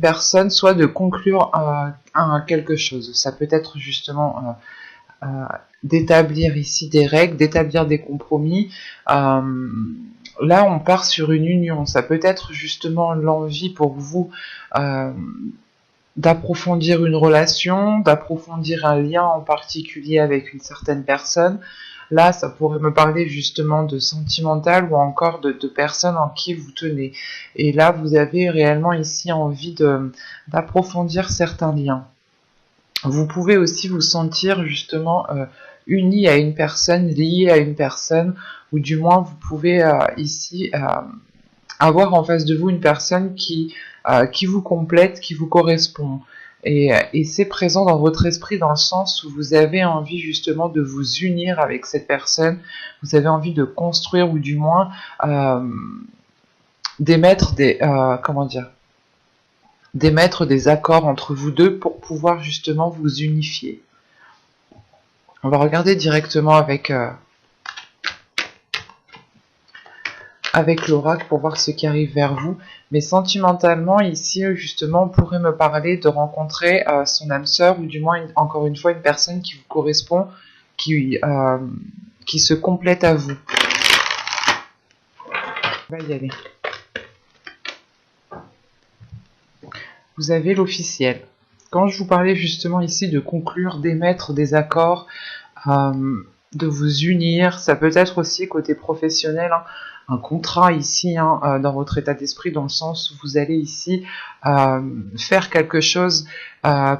personne, soit de conclure quelque chose. Ça peut être justement d'établir ici des règles, d'établir des compromis. Là, on part sur une union. Ça peut être justement l'envie pour vous d'approfondir une relation, d'approfondir un lien en particulier avec une certaine personne. Là, ça pourrait me parler justement de sentimental ou encore de personnes en qui vous tenez. Et là, vous avez réellement ici envie d'approfondir certains liens. Vous pouvez aussi vous sentir justement uni à une personne, lié à une personne, ou du moins vous pouvez ici avoir en face de vous une personne qui vous complète, qui vous correspond. Et c'est présent dans votre esprit dans le sens où vous avez envie justement de vous unir avec cette personne, vous avez envie de construire ou du moins d'émettre des accords entre vous deux pour pouvoir justement vous unifier. On va regarder directement avec l'oracle pour voir ce qui arrive vers vous. Mais sentimentalement, ici, justement, on pourrait me parler de rencontrer son âme sœur, ou du moins, encore une fois, une personne qui vous correspond, qui se complète à vous. On va y aller. Vous avez l'officiel. Quand je vous parlais justement ici de conclure, d'émettre des accords, de vous unir, ça peut être aussi côté professionnel, un contrat ici dans votre état d'esprit, dans le sens où vous allez ici faire quelque chose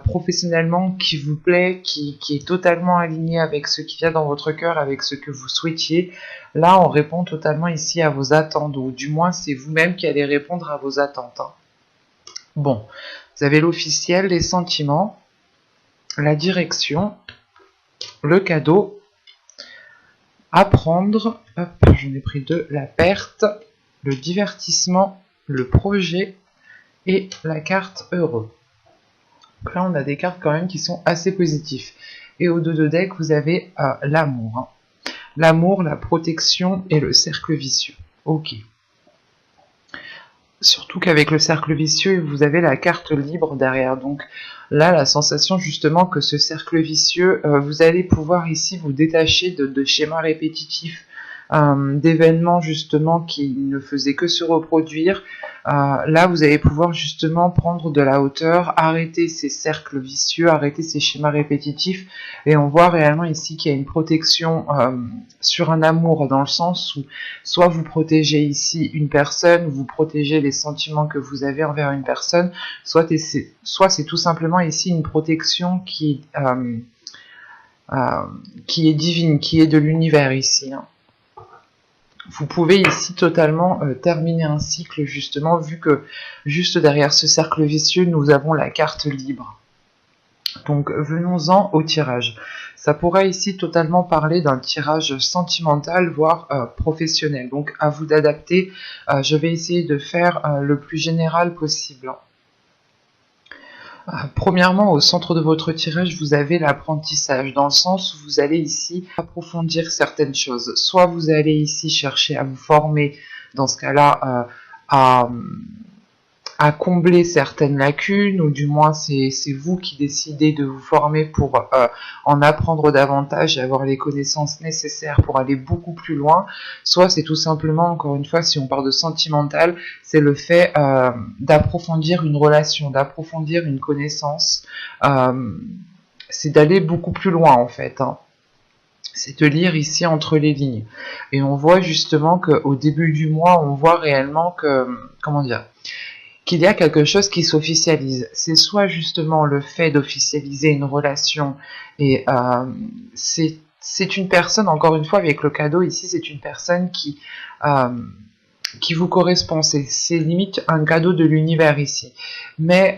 professionnellement qui vous plaît, qui est totalement aligné avec ce qui vient dans votre cœur, avec ce que vous souhaitiez. Là, on répond totalement ici à vos attentes, ou du moins c'est vous-même qui allez répondre à vos attentes. Bon, vous avez l'officiel, les sentiments, la direction, le cadeau, apprendre, hop, j'en ai pris deux, la perte, le divertissement, le projet et la carte heureux. Donc là, on a des cartes quand même qui sont assez positives. Et au dos de deck, vous avez l'amour. L'amour, la protection et le cercle vicieux. Ok. Surtout qu'avec le cercle vicieux, vous avez la carte libre derrière. Donc là, la sensation justement que ce cercle vicieux, vous allez pouvoir ici vous détacher de schémas répétitifs, d'événements justement qui ne faisaient que se reproduire. Là, vous allez pouvoir justement prendre de la hauteur, arrêter ces cercles vicieux, arrêter ces schémas répétitifs, et on voit réellement ici qu'il y a une protection sur un amour, dans le sens où soit vous protégez ici une personne, vous protégez les sentiments que vous avez envers une personne, soit c'est tout simplement ici une protection qui est divine, qui est de l'univers ici. Vous pouvez ici totalement terminer un cycle, justement, vu que juste derrière ce cercle vicieux, nous avons la carte libre. Donc venons-en au tirage. Ça pourrait ici totalement parler d'un tirage sentimental, voire professionnel. Donc à vous d'adapter. Je vais essayer de faire le plus général possible. Premièrement, au centre de votre tirage, vous avez l'apprentissage, dans le sens où vous allez ici approfondir certaines choses. Soit vous allez ici chercher à vous former, dans ce cas-là, à combler certaines lacunes, ou du moins c'est vous qui décidez de vous former pour en apprendre davantage et avoir les connaissances nécessaires pour aller beaucoup plus loin. Soit c'est tout simplement, encore une fois, si on parle de sentimental, c'est le fait d'approfondir une relation, d'approfondir une connaissance, c'est d'aller beaucoup plus loin en fait. C'est de lire ici entre les lignes. Et on voit justement qu'au début du mois, on voit réellement que, qu'il y a quelque chose qui s'officialise. C'est soit justement le fait d'officialiser une relation, et c'est une personne, encore une fois avec le cadeau ici, c'est une personne qui vous correspond, c'est limite un cadeau de l'univers ici. Mais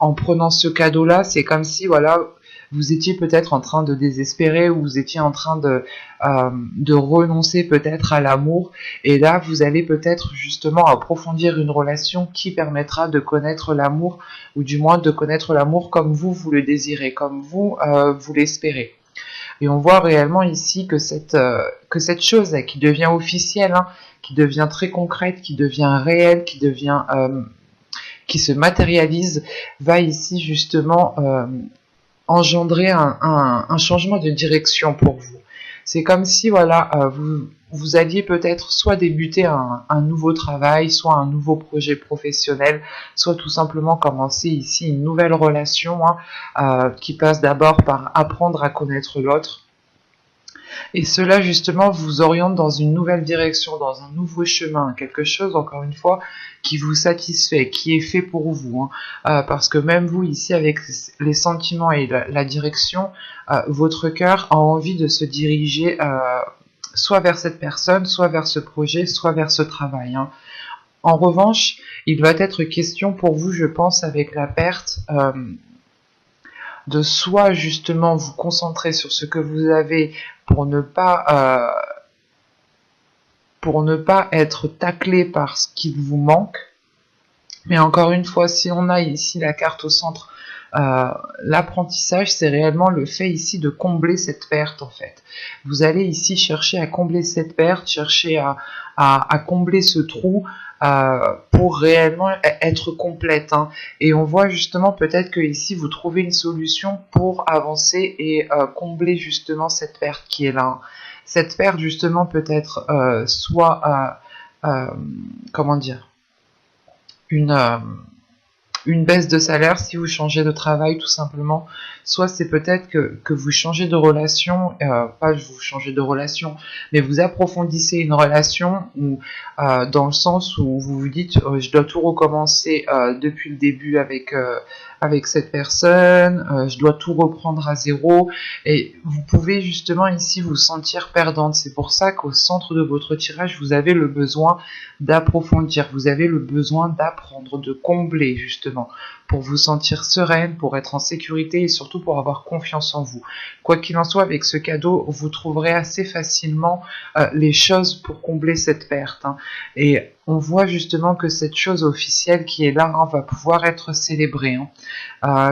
en prenant ce cadeau-là, c'est comme si, voilà, vous étiez peut-être en train de désespérer, ou vous étiez en train de renoncer peut-être à l'amour, et là vous allez peut-être justement approfondir une relation qui permettra de connaître l'amour, ou du moins de connaître l'amour comme vous le désirez, comme vous l'espérez. Et on voit réellement ici que cette chose qui devient officielle, qui devient très concrète, qui devient réelle, qui qui se matérialise va ici justement engendrer un changement de direction pour vous. C'est comme si voilà, vous alliez peut-être soit débuter un nouveau travail, soit un nouveau projet professionnel, soit tout simplement commencer ici une nouvelle relation qui passe d'abord par apprendre à connaître l'autre. Et cela justement vous oriente dans une nouvelle direction, dans un nouveau chemin, quelque chose encore une fois qui vous satisfait, qui est fait pour vous. Parce que même vous ici avec les sentiments et la direction, votre cœur a envie de se diriger soit vers cette personne, soit vers ce projet, soit vers ce travail. En revanche, il va être question pour vous, je pense, avec la perte, de soit justement vous concentrer sur ce que vous avez pour ne pas être taclé par ce qu'il vous manque. Mais encore une fois, si on a ici la carte au centre, l'apprentissage, c'est réellement le fait ici de combler cette perte en fait. Vous allez ici chercher à combler cette perte, chercher à combler ce trou pour réellement être complète. Et on voit justement peut-être que ici vous trouvez une solution pour avancer et combler justement cette perte qui est là. Cette perte justement peut être soit comment dire, une baisse de salaire si vous changez de travail tout simplement, soit c'est peut-être que vous changez de relation, pas vous changez de relation, mais vous approfondissez une relation où, dans le sens où vous vous dites je dois tout recommencer depuis le début avec cette personne, je dois tout reprendre à zéro, et vous pouvez justement ici vous sentir perdante. C'est pour ça qu'au centre de votre tirage, vous avez le besoin d'approfondir, vous avez le besoin d'apprendre, de combler justement, pour vous sentir sereine, pour être en sécurité et surtout pour avoir confiance en vous. Quoi qu'il en soit, avec ce cadeau, vous trouverez assez facilement les choses pour combler cette perte. Et on voit justement que cette chose officielle qui est là va pouvoir être célébrée.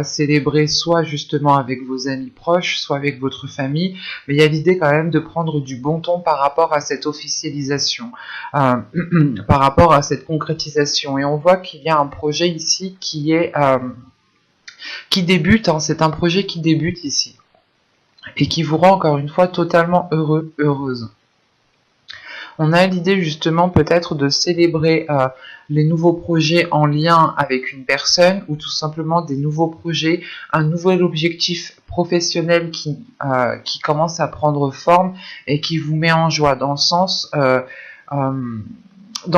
Célébrer soit justement avec vos amis proches, soit avec votre famille, mais il y a l'idée quand même de prendre du bon ton par rapport à cette officialisation, par rapport à cette concrétisation. Et on voit qu'il y a un projet ici qui débute, c'est un projet qui débute ici, et qui vous rend encore une fois totalement heureux, heureuse. On a l'idée justement peut-être de célébrer les nouveaux projets en lien avec une personne, ou tout simplement des nouveaux projets, un nouvel objectif professionnel qui commence à prendre forme et qui vous met en joie, dans le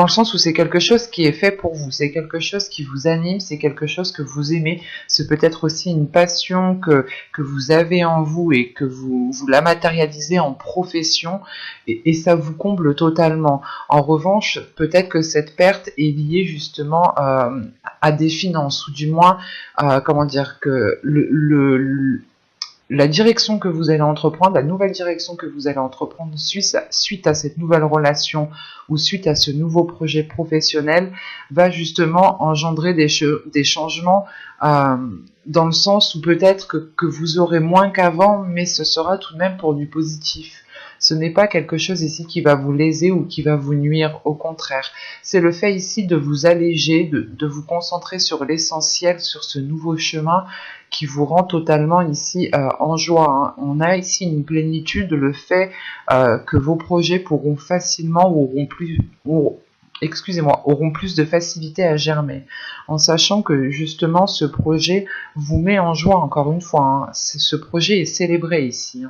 sens où c'est quelque chose qui est fait pour vous, c'est quelque chose qui vous anime, c'est quelque chose que vous aimez, c'est peut-être aussi une passion que vous avez en vous et que vous la matérialisez en profession, et ça vous comble totalement. En revanche, peut-être que cette perte est liée justement à des finances, ou du moins, comment dire, que la direction que vous allez entreprendre, la nouvelle direction que vous allez entreprendre suite à cette nouvelle relation ou suite à ce nouveau projet professionnel va justement engendrer des changements dans le sens où peut-être que vous aurez moins qu'avant, mais ce sera tout de même pour du positif. Ce n'est pas quelque chose ici qui va vous léser ou qui va vous nuire, au contraire. C'est le fait ici de vous alléger, de vous concentrer sur l'essentiel, sur ce nouveau chemin qui vous rend totalement ici en joie. On a ici une plénitude, le fait que vos projets pourront facilement ou auront plus de facilité à germer, en sachant que justement ce projet vous met en joie encore une fois. Ce projet est célébré ici.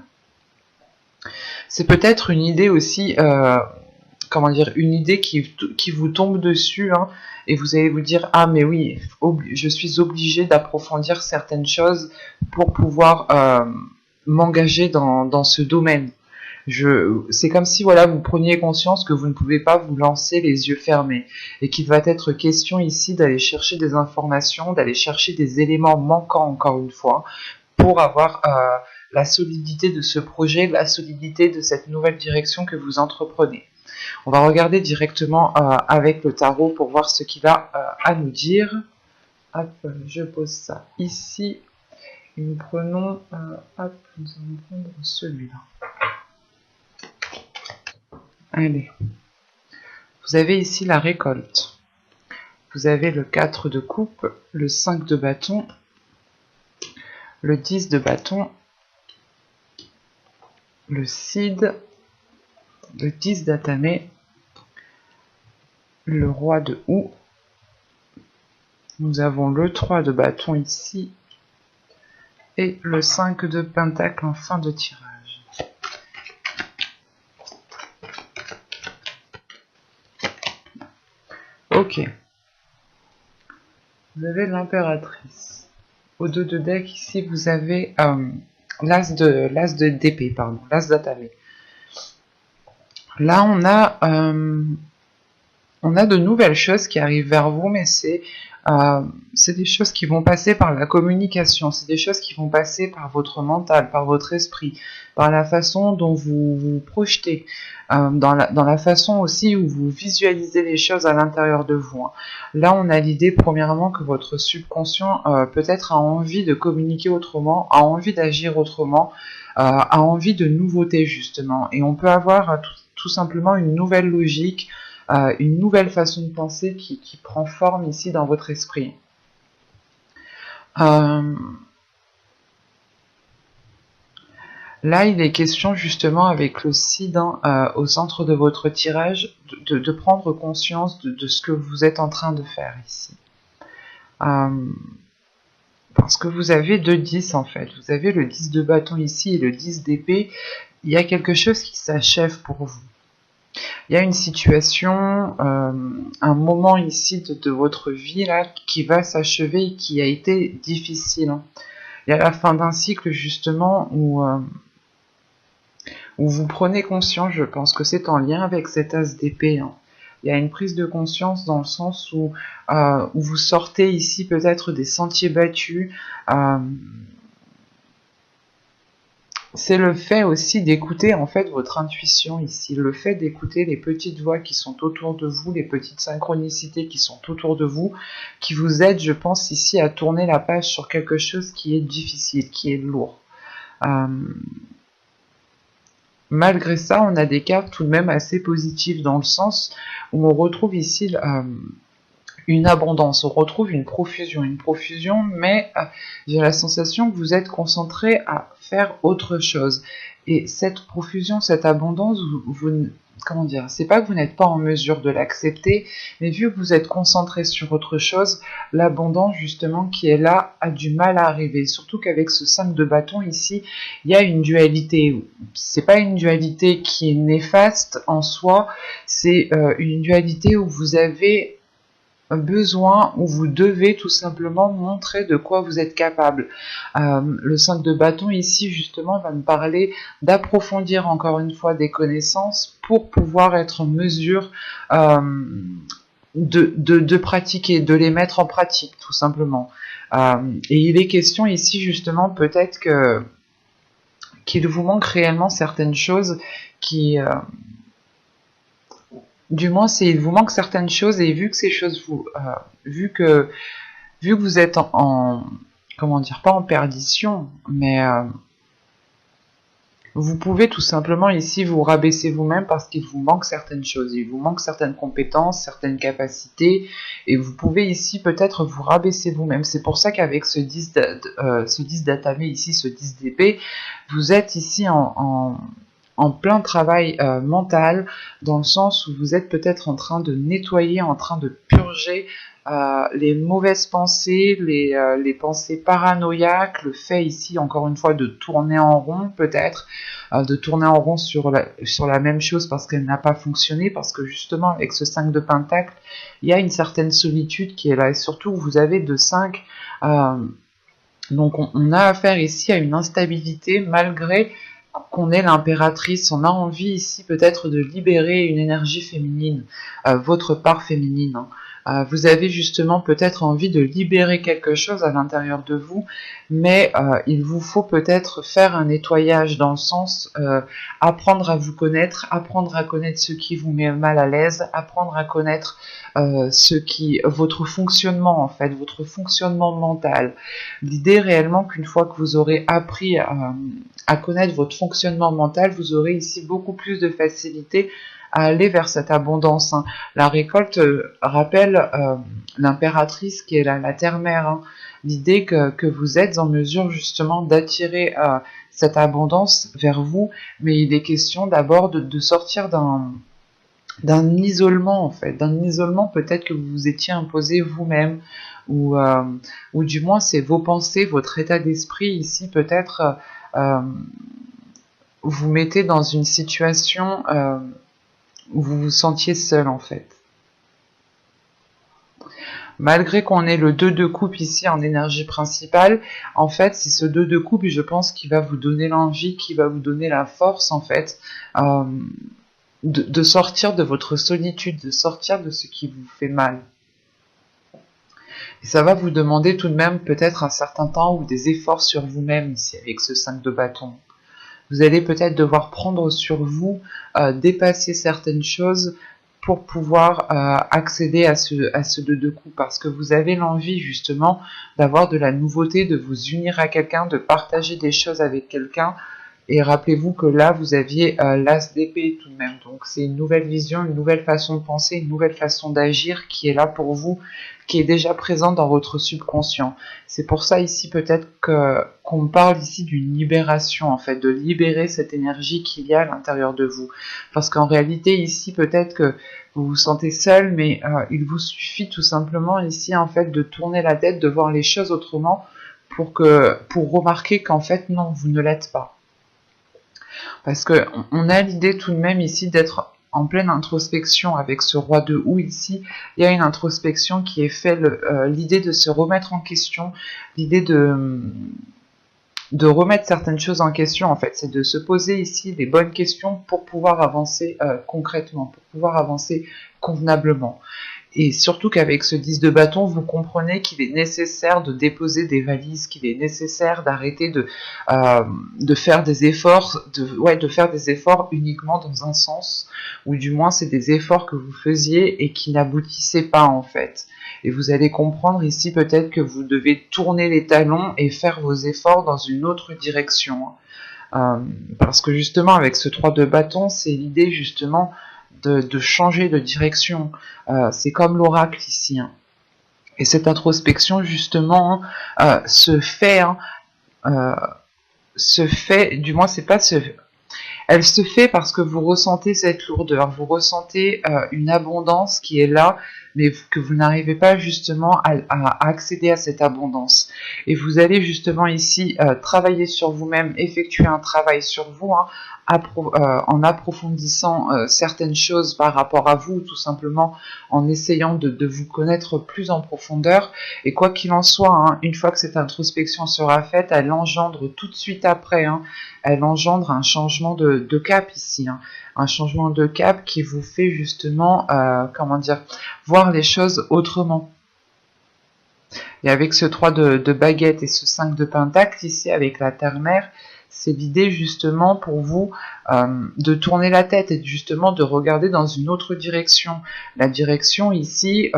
C'est peut-être une idée aussi, une idée qui vous tombe dessus, et vous allez vous dire ah mais oui, je suis obligé d'approfondir certaines choses pour pouvoir m'engager dans ce domaine. C'est comme si voilà, vous preniez conscience que vous ne pouvez pas vous lancer les yeux fermés, et qu'il va être question ici d'aller chercher des informations, d'aller chercher des éléments manquants encore une fois, pour avoir la solidité de ce projet, la solidité de cette nouvelle direction que vous entreprenez. On va regarder directement avec le tarot pour voir ce qu'il a à nous dire. Hop, je pose ça ici. Et nous prenons, nous allons prendre celui-là. Allez. Vous avez ici la récolte. vous avez le 4 de coupe, le 5 de bâton, le 10 de bâton, le cid, le 10 d'atamé, le roi de houx, nous avons le 3 de bâton ici, et le 5 de pentacle en fin de tirage. Ok. Vous avez l'impératrice. Au 2 de deck, ici, vous avez l'as de d'épée, pardon, l'as d'atamé. Là, on a de nouvelles choses qui arrivent vers vous, mais c'est des choses qui vont passer par la communication, c'est des choses qui vont passer par votre mental, par votre esprit, par la façon dont vous vous projetez, dans la façon aussi où vous visualisez les choses à l'intérieur de vous. Là, on a l'idée, premièrement, que votre subconscient peut-être a envie de communiquer autrement, a envie d'agir autrement, a envie de nouveautés, justement. Et on peut avoir tout simplement une nouvelle logique, une nouvelle façon de penser qui prend forme ici dans votre esprit. Là, il est question justement avec le cid au centre de votre tirage de prendre conscience de ce que vous êtes en train de faire ici. Parce que vous avez 2 10 en fait. Vous avez le 10 de bâton ici et le 10 d'épée. Il y a quelque chose qui s'achève pour vous. Il y a une situation, un moment ici de votre vie là qui va s'achever et qui a été difficile. Il y a la fin d'un cycle justement où vous prenez conscience, je pense que c'est en lien avec cet as d'épée. Il y a une prise de conscience dans le sens où vous sortez ici peut-être des sentiers battus. C'est le fait aussi d'écouter en fait votre intuition ici, le fait d'écouter les petites voix qui sont autour de vous, les petites synchronicités qui sont autour de vous, qui vous aident, je pense, ici à tourner la page sur quelque chose qui est difficile, qui est lourd. Malgré ça, on a des cartes tout de même assez positives dans le sens où on retrouve ici une abondance, on retrouve une profusion, mais j'ai la sensation que vous êtes concentré à faire autre chose. Et cette profusion, cette abondance, comment dire, c'est pas que vous n'êtes pas en mesure de l'accepter, mais vu que vous êtes concentré sur autre chose, l'abondance justement qui est là a du mal à arriver. Surtout qu'avec ce 5 de bâton ici, il y a une dualité. C'est pas une dualité qui est néfaste en soi, c'est une dualité où vous avez besoin, où vous devez tout simplement montrer de quoi vous êtes capable. Le 5 de bâton ici justement va me parler d'approfondir encore une fois des connaissances pour pouvoir être en mesure de pratiquer, de les mettre en pratique tout simplement. Et il est question ici justement peut-être qu'il vous manque réellement certaines choses qui... du moins, il vous manque certaines choses, et vu que ces choses vu que vous êtes comment dire, pas en perdition, mais vous pouvez tout simplement ici vous rabaisser vous-même parce qu'il vous manque certaines choses, il vous manque certaines compétences, certaines capacités, et vous pouvez ici peut-être vous rabaisser vous-même. C'est pour ça qu'avec ce 10 d'atamé ici, ce 10 d'épée, vous êtes ici en plein travail mental, dans le sens où vous êtes peut-être en train de nettoyer, en train de purger les mauvaises pensées, les pensées paranoïaques, le fait ici encore une fois de tourner en rond peut-être, de tourner en rond sur la même chose parce qu'elle n'a pas fonctionné, parce que justement avec ce 5 de pentacle, il y a une certaine solitude qui est là, et surtout vous avez de 5, donc on a affaire ici à une instabilité malgré qu'on est l'impératrice. On a envie ici peut-être de libérer une énergie féminine, votre part féminine. Vous avez justement peut-être envie de libérer quelque chose à l'intérieur de vous, mais il vous faut peut-être faire un nettoyage dans le sens apprendre à vous connaître, apprendre à connaître ce qui vous met mal à l'aise, apprendre à connaître votre fonctionnement en fait, votre fonctionnement mental. L'idée réellement qu'une fois que vous aurez appris à connaître votre fonctionnement mental, vous aurez ici beaucoup plus de facilité à aller vers cette abondance, hein. La récolte rappelle l'impératrice qui est la terre-mère, hein. L'idée que vous êtes en mesure justement d'attirer cette abondance vers vous, mais il est question d'abord de sortir d'un isolement en fait, d'un isolement peut-être que vous vous étiez imposé vous-même, ou du moins c'est vos pensées, votre état d'esprit ici peut-être vous mettez dans une situation où vous vous sentiez seul en fait. Malgré qu'on ait le 2 de coupe ici en énergie principale, en fait, c'est ce 2 de coupe, je pense, qui va vous donner l'envie, qui va vous donner la force, en fait, de sortir de votre solitude, de sortir de ce qui vous fait mal. Et ça va vous demander tout de même peut-être un certain temps ou des efforts sur vous-même ici, avec ce 5 de bâton. Vous allez peut-être devoir prendre sur vous, dépasser certaines choses, pour pouvoir accéder à ce 2 de coupe, parce que vous avez l'envie justement d'avoir de la nouveauté, de vous unir à quelqu'un, de partager des choses avec quelqu'un, et rappelez-vous que là vous aviez l'as d'épée tout de même, donc c'est une nouvelle vision, une nouvelle façon de penser, une nouvelle façon d'agir qui est là pour vous, qui est déjà présente dans votre subconscient. C'est pour ça ici peut-être qu'on parle ici d'une libération en fait, de libérer cette énergie qu'il y a à l'intérieur de vous, parce qu'en réalité ici peut-être que vous vous sentez seul, mais il vous suffit tout simplement ici en fait de tourner la tête, de voir les choses autrement, pour remarquer qu'en fait non, vous ne l'êtes pas. Parce que on a l'idée tout de même ici d'être en pleine introspection avec ce roi de houx ici. Il y a une introspection qui est faite, l'idée de se remettre en question, l'idée de remettre certaines choses en question en fait, c'est de se poser ici les bonnes questions pour pouvoir avancer concrètement, pour pouvoir avancer convenablement. Et surtout qu'avec ce 10 de bâton, vous comprenez qu'il est nécessaire de déposer des valises, qu'il est nécessaire d'arrêter de faire des efforts, de faire des efforts uniquement dans un sens, ou du moins c'est des efforts que vous faisiez et qui n'aboutissaient pas en fait. Et vous allez comprendre ici peut-être que vous devez tourner les talons et faire vos efforts dans une autre direction. Parce que justement avec ce 3 de bâton, c'est l'idée justement de changer de direction. C'est comme l'oracle ici. Hein. Et cette introspection justement se fait, du moins c'est pas elle se fait parce que vous ressentez cette lourdeur, vous ressentez une abondance qui est là, mais que vous n'arrivez pas justement à accéder à cette abondance. Et vous allez justement ici travailler sur vous-même, effectuer un travail sur vous, hein, en approfondissant certaines choses par rapport à vous, tout simplement en essayant de vous connaître plus en profondeur. Et quoi qu'il en soit, hein, une fois que cette introspection sera faite, elle engendre tout de suite après, hein, elle engendre un changement de cap ici, hein, un changement de cap qui vous fait justement, voir les choses autrement. Et avec ce 3 de baguette et ce 5 de pentacle ici avec la terre-mère, c'est l'idée justement pour vous de tourner la tête et justement de regarder dans une autre direction. La direction ici,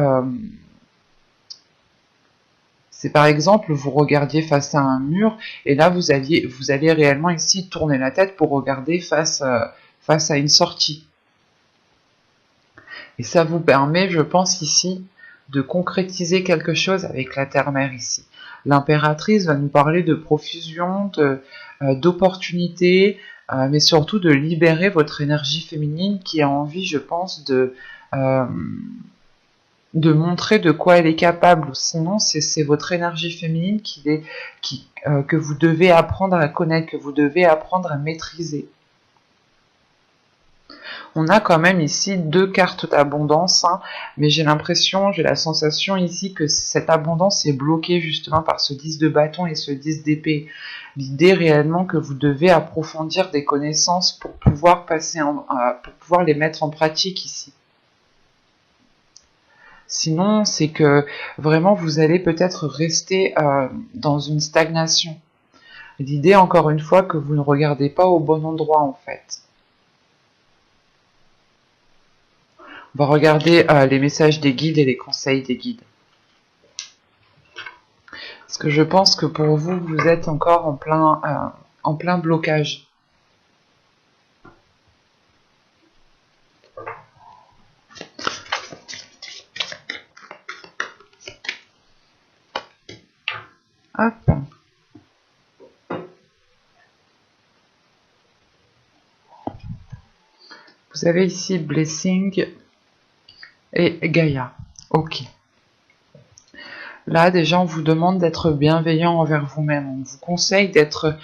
c'est par exemple, vous regardiez face à un mur et là vous allez réellement ici tourner la tête pour regarder face à une sortie. Et ça vous permet, je pense ici, de concrétiser quelque chose avec la terre-mère ici. L'impératrice va nous parler de profusion, d'opportunités, mais surtout de libérer votre énergie féminine qui a envie, je pense, de montrer de quoi elle est capable. Sinon, c'est votre énergie féminine que vous devez apprendre à connaître, que vous devez apprendre à maîtriser. On a quand même ici 2 cartes d'abondance, hein, mais j'ai la sensation ici que cette abondance est bloquée justement par ce 10 de bâton et ce 10 d'épée. L'idée réellement que vous devez approfondir des connaissances pour pouvoir pour pouvoir les mettre en pratique ici. Sinon, c'est que vraiment vous allez peut-être rester dans une stagnation. L'idée, encore une fois, que vous ne regardez pas au bon endroit en fait. On va regarder les messages des guides et les conseils des guides. Parce que je pense que pour vous, vous êtes encore en plein blocage. Hop. Vous avez ici Blessing et Gaïa. Ok. Là, déjà, on vous demande d'être bienveillant envers vous-même. On vous conseille d'être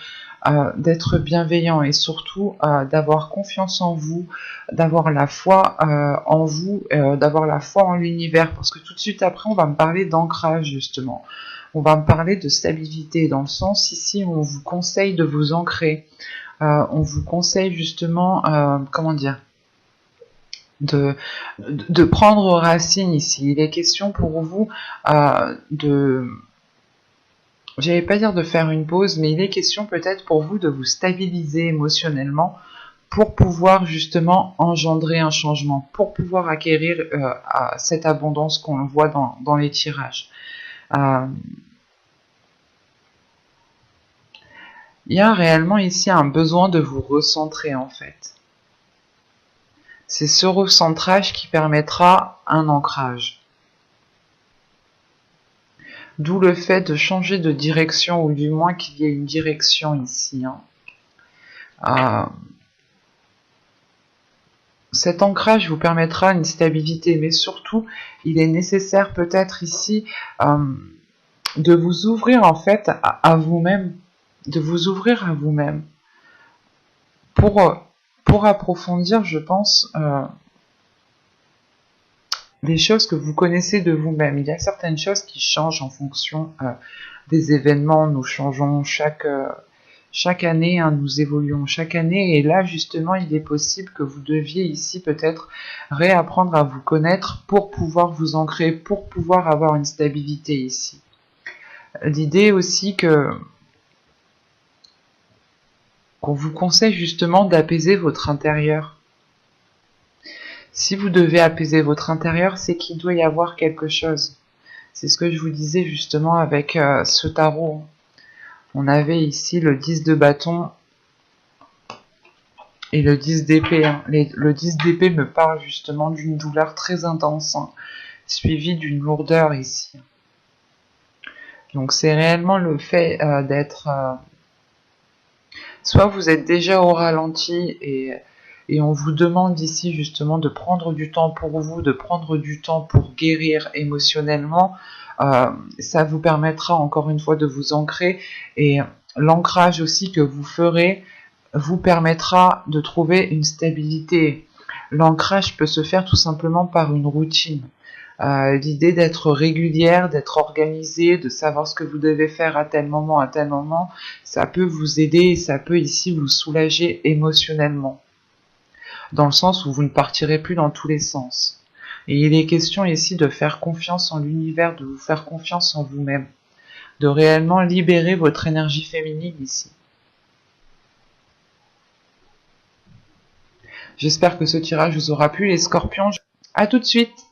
bienveillant et surtout d'avoir confiance en vous, d'avoir la foi en vous, d'avoir la foi en l'univers. Parce que tout de suite après, on va me parler d'ancrage, justement. On va me parler de stabilité, dans le sens, ici, on vous conseille de vous ancrer. On vous conseille, justement, comment dire, de prendre racine ici. Il est question pour vous j'allais pas dire de faire une pause, mais il est question peut-être pour vous de vous stabiliser émotionnellement pour pouvoir justement engendrer un changement, pour pouvoir acquérir cette abondance qu'on voit dans les tirages. Il y a réellement ici un besoin de vous recentrer en fait. C'est ce recentrage qui permettra un ancrage. D'où le fait de changer de direction, ou du moins qu'il y ait une direction ici. Cet ancrage vous permettra une stabilité, mais surtout, il est nécessaire peut-être ici de vous ouvrir en fait à vous-même, de vous ouvrir à vous-même pour approfondir, je pense, des choses que vous connaissez de vous-même. Il y a certaines choses qui changent en fonction des événements. Nous changeons chaque année, nous évoluons chaque année, et là justement il est possible que vous deviez ici peut-être réapprendre à vous connaître pour pouvoir vous ancrer, pour pouvoir avoir une stabilité ici. L'idée aussi qu'on vous conseille justement d'apaiser votre intérieur. Si vous devez apaiser votre intérieur, c'est qu'il doit y avoir quelque chose. C'est ce que je vous disais justement avec ce tarot. On avait ici le 10 de bâton et le 10 d'épée. Le 10 d'épée me parle justement d'une douleur très intense, suivie d'une lourdeur ici. Donc c'est réellement le fait d'être... soit vous êtes déjà au ralenti et on vous demande ici justement de prendre du temps pour vous, de prendre du temps pour guérir émotionnellement. Ça vous permettra encore une fois de vous ancrer, et l'ancrage aussi que vous ferez vous permettra de trouver une stabilité. L'ancrage peut se faire tout simplement par une routine. L'idée d'être régulière, d'être organisée, de savoir ce que vous devez faire à tel moment, ça peut vous aider et ça peut ici vous soulager émotionnellement. Dans le sens où vous ne partirez plus dans tous les sens. Et il est question ici de faire confiance en l'univers, de vous faire confiance en vous-même, de réellement libérer votre énergie féminine ici. J'espère que ce tirage vous aura plu, les scorpions. À tout de suite!